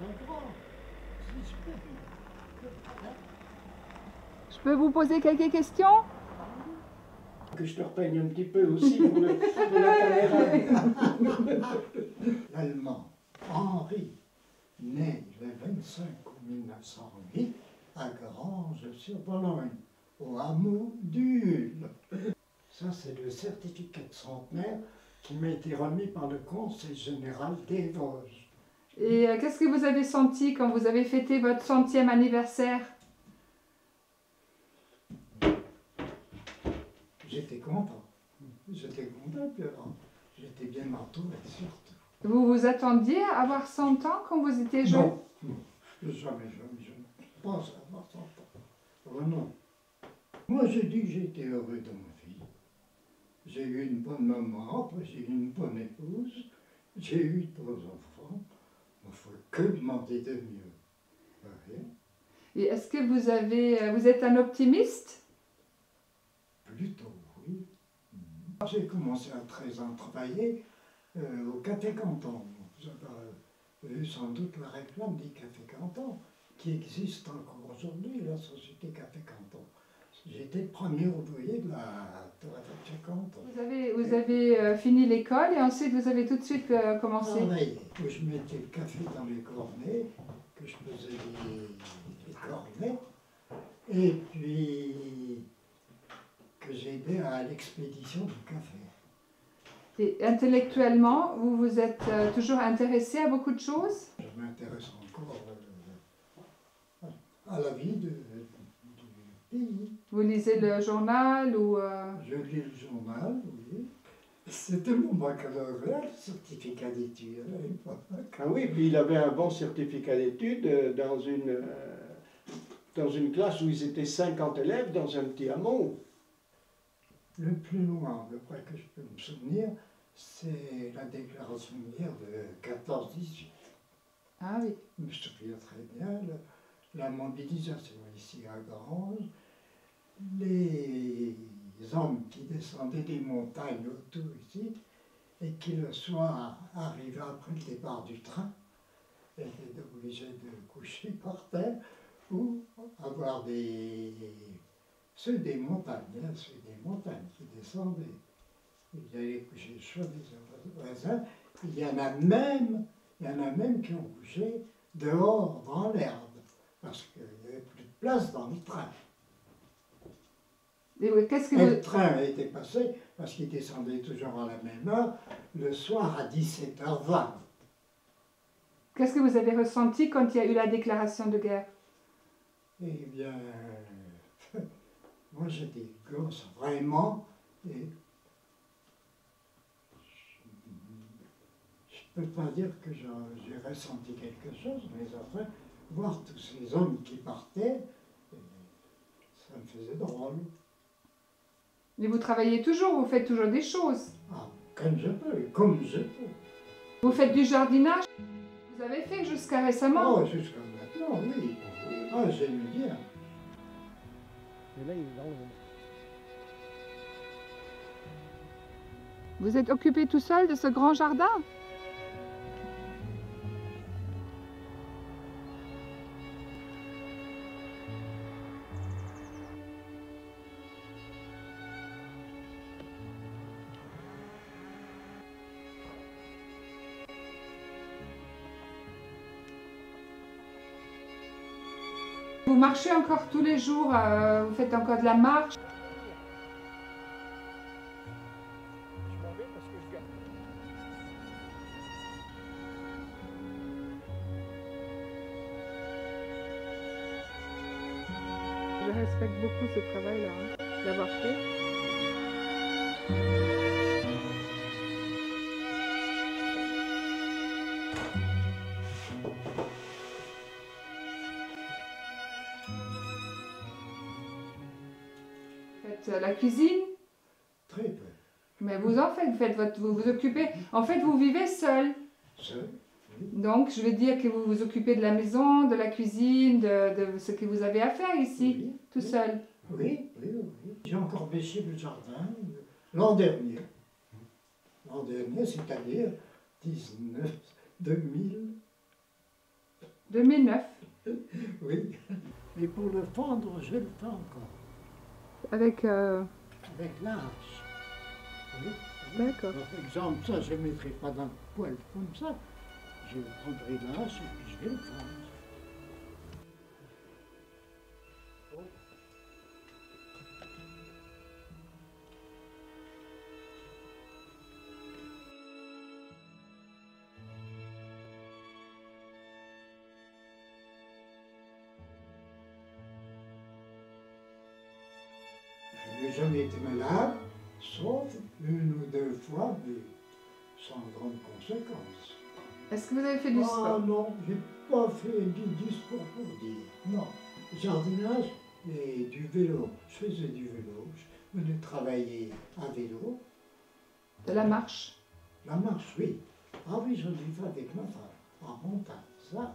Un grand. Je peux vous poser quelques questions? Que je te repeigne un petit peu aussi pour la caméra. L'Allemand Henri, né le 25 août 1908 à Granges-sur-Bologne, au hameau du Hul. Ça, c'est le certificat de centenaire qui m'a été remis par le Conseil général des Vosges. Et qu'est-ce que vous avez senti quand vous avez fêté votre 100e anniversaire? J'étais content. J'étais content, j'étais bien entouré, surtout. Vous vous attendiez à avoir 100 ans quand vous étiez jeune? Non, non, jamais, je ne pense à avoir 100 ans. Vraiment. Moi, j'ai dit que j'étais heureux dans ma vie. J'ai eu une bonne maman, après j'ai eu une bonne épouse, j'ai eu 3 enfants. Il ne faut que demander de mieux. Rien. Et est-ce que vous êtes un optimiste? Plutôt, oui. J'ai commencé à 13 ans à travailler au Café Canton. Vous avez vu sans doute la réclame des Café Canton, qui existe encore aujourd'hui, la société Café Canton. J'étais le premier ouvrier de la Café Canton. Vous avez fini l'école et ensuite vous avez tout de suite commencé? Travailler, où je mettais le café dans les cornets, que je faisais les cornets, et puis que j'aidais à l'expédition du café. Et intellectuellement, vous vous êtes toujours intéressé à beaucoup de choses? Je m'intéresse encore à la vie du pays. Vous lisez le journal ou... Je lis le journal, oui. C'était mon baccalauréat, le certificat d'études à l'époque. Ah oui, puis il avait un bon certificat d'études dans une classe où ils étaient 50 élèves dans un petit hameau. Le plus loin, le près que je peux me souvenir, c'est la déclaration de guerre de 14-18. Ah oui. Je me souviens très bien, la mobilisation ici à Granges, les hommes qui descendaient des montagnes autour ici, et qui le soir arrivaient après le départ du train, étaient obligés de coucher par terre, ou avoir ceux des montagnes, qui descendaient. Ils allaient coucher chez les voisins. Il y en a même qui ont couché dehors dans l'herbe, parce qu'il n'y avait plus de place dans le train. Et qu'est-ce que Le train a été passé, parce qu'il descendait toujours à la même heure, le soir à 17h20. Qu'est-ce que vous avez ressenti quand il y a eu la déclaration de guerre? Eh bien, moi j'étais gosse, vraiment, et je ne peux pas dire que j'ai ressenti quelque chose, mais après, voir tous ces hommes qui partaient, ça me faisait drôle. Mais vous travaillez toujours, vous faites toujours des choses. Ah, comme je peux. Vous faites du jardinage? Vous avez fait jusqu'à récemment? Oh, jusqu'à maintenant, oui. Ah, j'aime bien. Et là, il est dans le... Vous êtes occupé tout seul de ce grand jardin? Vous marchez encore tous les jours, vous faites encore de la marche? Je m'en vais parce que je garde. Je respecte beaucoup ce travail-là, hein, d'avoir fait. Faites la cuisine? Très peu. Mais vous en faites, vous vous occupez. En fait, vous vivez seul. Seul, oui. Donc, je veux dire que vous vous occupez de la maison, de la cuisine, de ce que vous avez à faire ici, Oui, tout oui. seul. Oui. J'ai encore bêché le jardin l'an dernier. L'an dernier, c'est-à-dire 2000. 2009. Oui. Et pour le fendre, je le fais encore. Avec... Avec la hache. Oui. D'accord. Par exemple, ça, je ne mettrai pas dans le poêle comme ça. Je prendrai la hache et puis je vais le fendre. Je n'ai jamais été malade, sauf une ou deux fois, mais sans grandes conséquences. Est-ce que vous avez fait du Ah sport? non, j'ai pas fait du sport pour dire. Non. Jardinage et du vélo. Je faisais du vélo. Je venais travailler à vélo. De la marche? La marche, oui. Ah oui, j'en ai fait avec ma femme. En montagne, ça.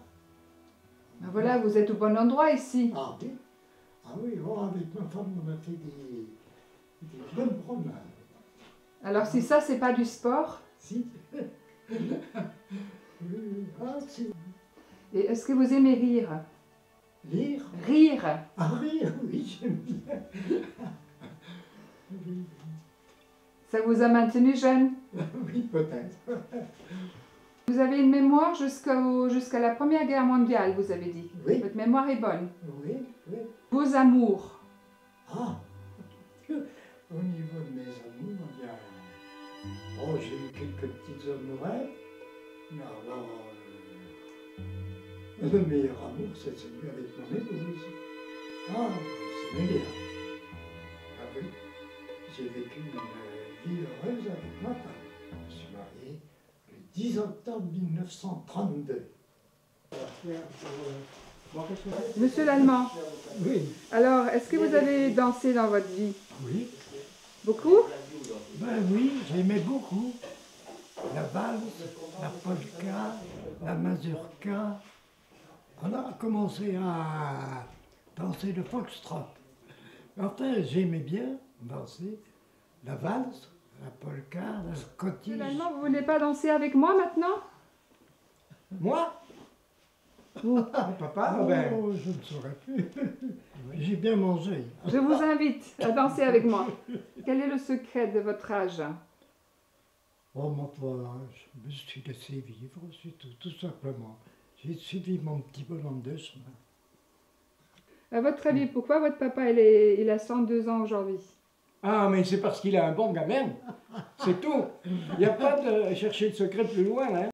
Ben voilà, vous êtes au bon endroit ici. Ah oui. Ah oui, oh, avec ma femme, on a fait des bonnes promenades. Alors si ça, c'est pas du sport, Si. Oui, ah, si. et est-ce que vous aimez rire? Lire. Rire? Ah rire, oui, j'aime bien. Oui, Ça vous a maintenu jeune? oui, peut-être. Vous avez une mémoire jusqu'à la Première Guerre mondiale, vous avez dit. Oui. Votre mémoire est bonne. Oui, oui. Vos amours? Ah, au niveau de mes amours, il y a... Oh, j'ai eu quelques petites amourettes, mais alors, le meilleur amour, c'est celui avec mon épouse. Ah, c'est meilleur. Ah oui, j'ai vécu une vie heureuse avec ma femme. Je suis marié le 10 octobre 1932. Monsieur l'Allemand, Oui, alors est-ce que vous avez dansé dans votre vie? oui. Beaucoup? Ben oui, j'aimais beaucoup. La valse, la polka, la mazurka. On a commencé à danser le foxtrot. Enfin, j'aimais bien danser la valse, la polka, la scottish. Monsieur l'Allemand, vous voulez pas danser avec moi maintenant? Moi? Papa, Oh, ben, je ne saurais plus. J'ai bien mangé. Je vous invite à danser avec moi. Quel est le secret de votre âge? Oh, mon pauvre, je me suis laissé vivre, c'est tout simplement. J'ai suivi mon petit bonhomme de chemin. À votre avis, pourquoi votre papa il a 102 ans aujourd'hui? ah, mais c'est parce qu'il a un bon gamin. C'est tout. Il n'y a pas de chercher le secret plus loin, hein.